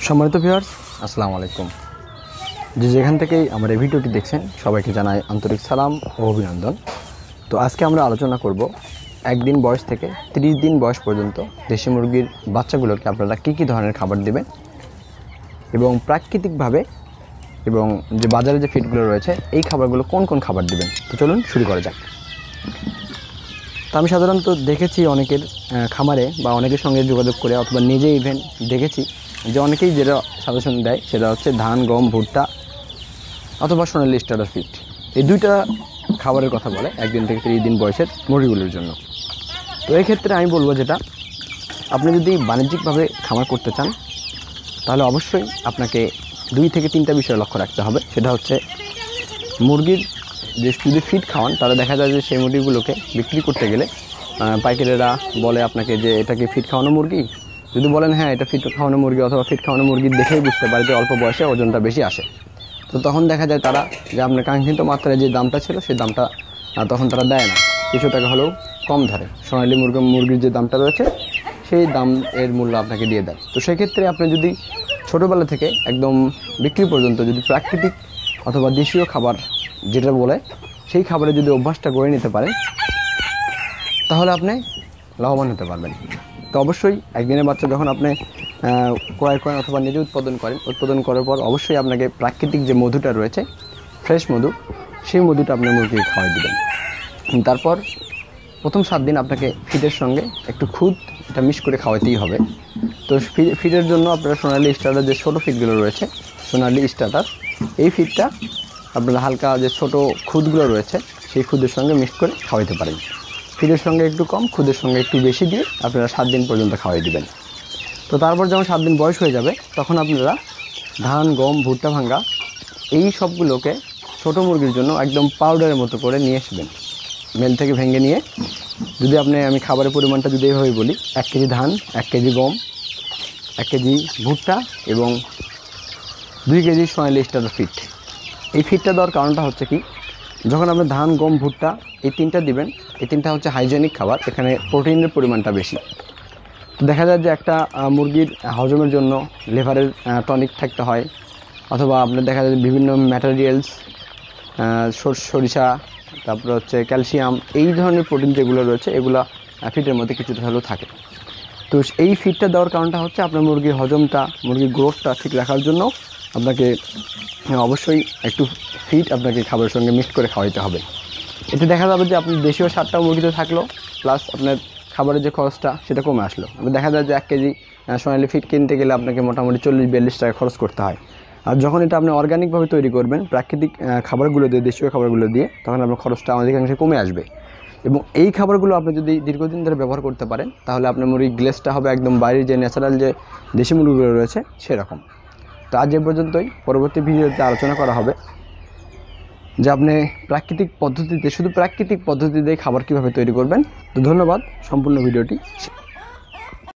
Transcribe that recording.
সম্মানিত ভিউয়ার্স, আসসালামু আলাইকুম। যেখান থেকেই আমার এই ভিডিওটি দেখছেন সবাইকে জানাই আন্তরিক সালাম ও অভিনন্দন। তো আজকে আমরা আলোচনা করব একদিন বয়স থেকে 30 দিন বয়স পর্যন্ত দেশি মুরগির বাচ্চাগুলোকে আপনারা কী ধরনের খাবার দেবেন এবং প্রাকৃতিকভাবে এবং যে বাজারে যে ফিডগুলো রয়েছে এই খাবারগুলো কোন কোন খাবার দেবেন। তো চলুন শুরু করা যাক। তো আমি সাধারণত দেখেছি অনেকের খামারে বা অনেকের সঙ্গে যোগাযোগ করে অথবা নিজে ইভেন দেখেছি যে অনেকেই যেটা সাজেশন দেয় সেটা হচ্ছে ধান, গম, ভুট্টা অথবা সোনালি স্টার্টার ফিড, এই দুইটা খাবারের কথা বলে একদিন থেকে 30 দিন বয়সের মুরগিগুলোর জন্য। তো এই ক্ষেত্রে আমি বলবো যেটা আপনি যদি বাণিজ্যিকভাবে খামার করতে চান তাহলে অবশ্যই আপনাকে 2 থেকে 3টা বিষয় লক্ষ্য রাখতে হবে। সেটা হচ্ছে মুরগির যে যদি ফিড খাওয়ান তাহলে দেখা যায় যে সেই মুরগিগুলোকে বিক্রি করতে গেলে পাইকারেরা বলে আপনাকে যে এটা কি ফিড খাওয়ানো মুরগি। যদি বলেন হ্যাঁ এটা ফিড খাওয়ানো মুরগি অথবা ফিড খাওয়ানো মুরগি দেখেই বুঝতে পারে যে অল্প বয়সে ওজনটা বেশি আসে, তো তখন দেখা যায় তারা যে আপনার কাঙ্ক্ষিত মাত্রায় যে দামটা ছিল সেই দামটা তখন তারা দেয় না, কিছু টাকা হলেও কম ধরে। সোনালি মুরগির যে দামটা রয়েছে সেই দাম এর মূল্য আপনাকে দিয়ে দেয়। তো সেক্ষেত্রে আপনি যদি ছোটোবেলা থেকে একদম বিক্রি পর্যন্ত যদি প্রাকৃতিক অথবা দেশীয় খাবার যেটা বলে সেই খাবারে যদি অভ্যাসটা গড়ে নিতে পারেন তাহলে আপনি লাভবান হতে পারবেন। তো অবশ্যই একদিনের বাচ্চা যখন আপনি ক্রয় করেন অথবা নিজে উৎপাদন করার পর অবশ্যই আপনাকে প্রাকৃতিক যে মধুটা রয়েছে, ফ্রেশ মধু, সেই মধুটা আপনি মুরগিকে খাওয়াই দেবেন। তারপর প্রথম 7 দিন আপনাকে ফিডের সঙ্গে একটু খুদ এটা মিক্স করে খাওয়াতেই হবে। তো ফিডের জন্য আপনারা সোনালি স্টার্টার যে ছোটো ফিডগুলো রয়েছে, সোনালি স্টার্টার, এই ফিডটা আপনারা হালকা যে ছোটো খুদগুলো রয়েছে সেই খুদের সঙ্গে মিক্স করে খাওয়াইতে পারেন। ফিডের সঙ্গে একটু কম, খুদের সঙ্গে একটু বেশি দিয়ে আপনারা 7 দিন পর্যন্ত খাওয়াই দিবেন। তো তারপর যখন 7 দিন বয়স হয়ে যাবে তখন আপনারা ধান, গম, ভুট্টা ভাঙ্গা এই সবগুলোকে ছোটো মুরগির জন্য একদম পাউডারের মতো করে নিয়ে আসবেন। মেল থেকে ভেঙে নিয়ে যদি আমি খাবারের পরিমাণটা যদি এইভাবে বলি, 1 কেজি ধান, 1 কেজি গম, 1 কেজি ভুট্টা এবং 2 কেজি সোনালি স্টার্টার ফিড। এই ফিডটা দেওয়ার কারণটা হচ্ছে কি, যখন আপনি ধান, গম, ভুট্টা এই 3টা দিবেন, এই 3টা হচ্ছে হাইজেনিক খাবার, এখানে প্রোটিনের পরিমাণটা বেশি। তো দেখা যায় যে একটা মুরগির হজমের জন্য লিভারের টনিক থাকতে হয় অথবা আপনার দেখা যায় বিভিন্ন ম্যাটেরিয়ালস, সরিষা, তারপরে হচ্ছে ক্যালসিয়াম, এই ধরনের প্রোটিন যেগুলো রয়েছে এগুলো ফিডের মধ্যে কিছুটা হলেও থাকে। তো এই ফিডটা দেওয়ার কারণটা হচ্ছে আপনার মুরগির হজমটা, মুরগির গ্রোথটা ঠিক রাখার জন্য আপনাকে অবশ্যই একটু ফিড আপনাকে খাবারের সঙ্গে মিক্স করে খাওয়াইতে হবে। এতে দেখা যাবে যে আপনি দেশীয় 7টা মুরগিতে থাকলো প্লাস আপনার খাবারের যে খরচটা সেটা কমে আসলো। দেখা যায় যে 1 কেজি সোনালি ফিড কিনতে গেলে আপনাকে মোটামুটি 40-42 টাকা খরচ করতে হয়। আর যখন এটা আপনি অর্গানিকভাবে তৈরি করবেন প্রাকৃতিক খাবারগুলো দিয়ে, দেশীয় খাবারগুলো দিয়ে, তখন আপনার খরচটা অনেকাংশে কমে আসবে। এবং এই খাবারগুলো আপনি যদি দীর্ঘদিন ধরে ব্যবহার করতে পারেন তাহলে আপনার মুরগির গ্লেসটা হবে একদম বাইরের যে ন্যাচারাল যে দেশি মুরগিগুলো রয়েছে সেরকম। তো আজ এ পর্যন্তই। পরবর্তী ভিডিওতে আলোচনা করা হবে যে আপনি প্রাকৃতিক পদ্ধতিতে, শুধু প্রাকৃতিক পদ্ধতিতে খাবার কীভাবে তৈরি করবেন। তো ধন্যবাদ সম্পূর্ণ ভিডিওটি